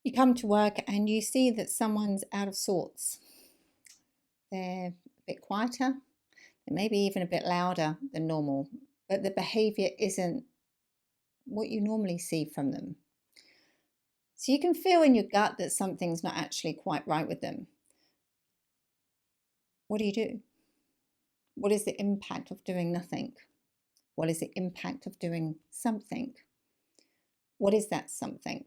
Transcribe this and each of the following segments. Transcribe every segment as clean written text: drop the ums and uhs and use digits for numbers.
You come to work and you see that someone's out of sorts. They're a bit quieter, maybe even a bit louder than normal, but the behaviour isn't what you normally see from them. So you can feel in your gut that something's not actually quite right with them. What do you do? What is the impact of doing nothing? What is the impact of doing something? What is that something?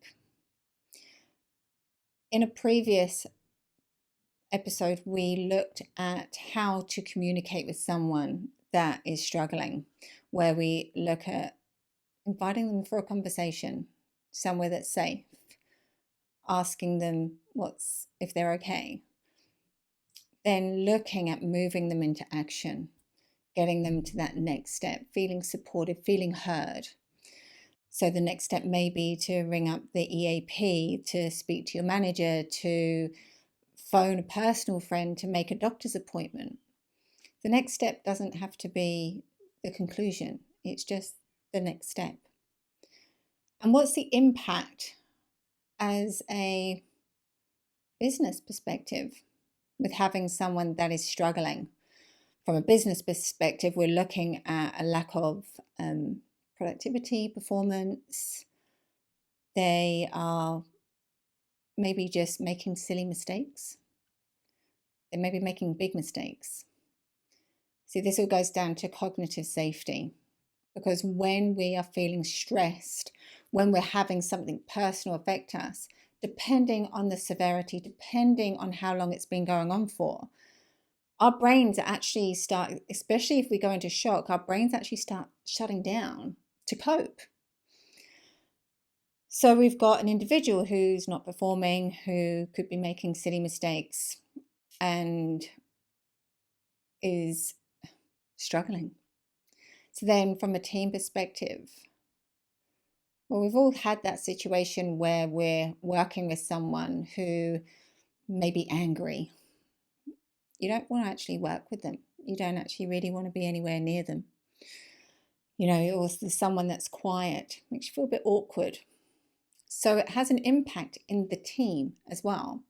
In a previous episode, we looked at how to communicate with someone that is struggling, where we look at inviting them for a conversation, somewhere that's safe, asking them if they're okay, then looking at moving them into action, getting them to that next step, feeling supported, feeling heard. So the next step may be to ring up the EAP, to speak to your manager, to phone a personal friend, to make a doctor's appointment. The next step doesn't have to be the conclusion. It's just the next step. And what's the impact as a business perspective with having someone that is struggling? From a business perspective, we're looking at a lack of productivity, performance. They are maybe just making silly mistakes. They may be making big mistakes. See, this all goes down to cognitive safety, because when we are feeling stressed, when we're having something personal affect us, depending on the severity, depending on how long it's been going on for, our brains actually start, especially if we go into shock, our brains actually start shutting down to cope. So we've got an individual who's not performing, who could be making silly mistakes and is struggling. So then from a team perspective, well, we've all had that situation where we're working with someone who may be angry. You don't want to actually work with them. You don't actually really want to be anywhere near them. Or there's someone that's quiet, makes you feel a bit awkward. So it has an impact in the team as well.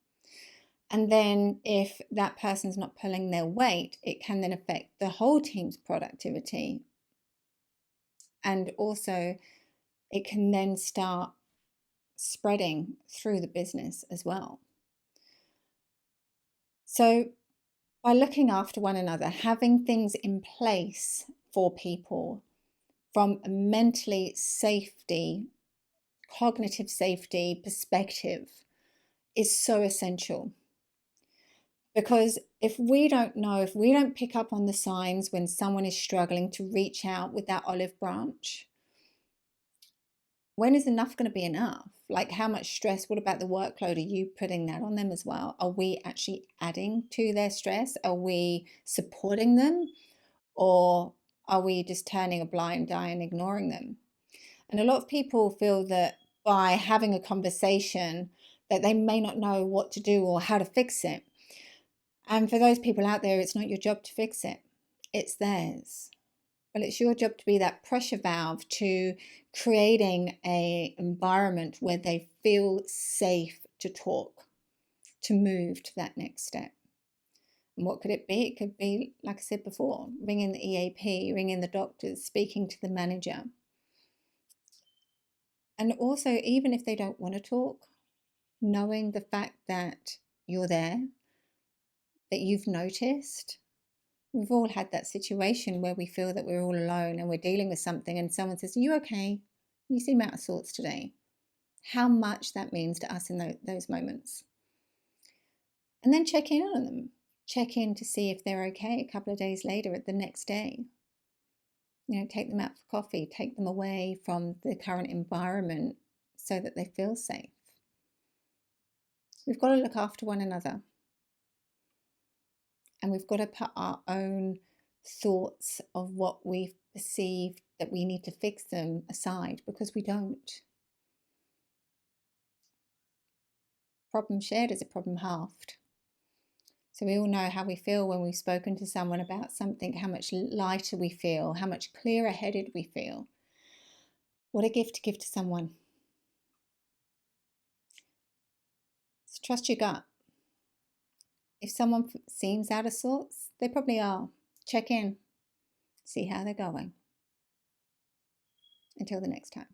And then if that person's not pulling their weight, it can then affect the whole team's productivity. And also it can then start spreading through the business as well. So by looking after one another, having things in place for people from a mentally safety, cognitive safety perspective is so essential. Because if we don't know, if we don't pick up on the signs when someone is struggling, to reach out with that olive branch, when is enough going to be enough? Like, how much stress? What about the workload? Are you putting that on them as well? Are we actually adding to their stress? Are we supporting them? Or are we just turning a blind eye and ignoring them? And a lot of people feel that by having a conversation that they may not know what to do or how to fix it. And for those people out there, it's not your job to fix it. It's theirs. But it's your job to be that pressure valve to creating an environment where they feel safe to talk, to move to that next step. And what could it be? It could be, like I said before, ringing the EAP, ringing the doctors, speaking to the manager. And also, even if they don't want to talk, knowing the fact that you're there, that you've noticed. We've all had that situation where we feel that we're all alone and we're dealing with something and someone says, "Are you okay? You seem out of sorts today." How much that means to us in those moments. And then check in on them. Check in to see if they're okay a couple of days later, at the next day. Take them out for coffee, take them away from the current environment so that they feel safe. We've got to look after one another. And we've got to put our own thoughts of what we've perceived that we need to fix them aside, because we don't. Problem shared is a problem halved. So we all know how we feel when we've spoken to someone about something, how much lighter we feel, how much clearer headed we feel. What a gift to give to someone. trust your gut. If someone seems out of sorts, they probably are. Check in, see how they're going. Until the next time.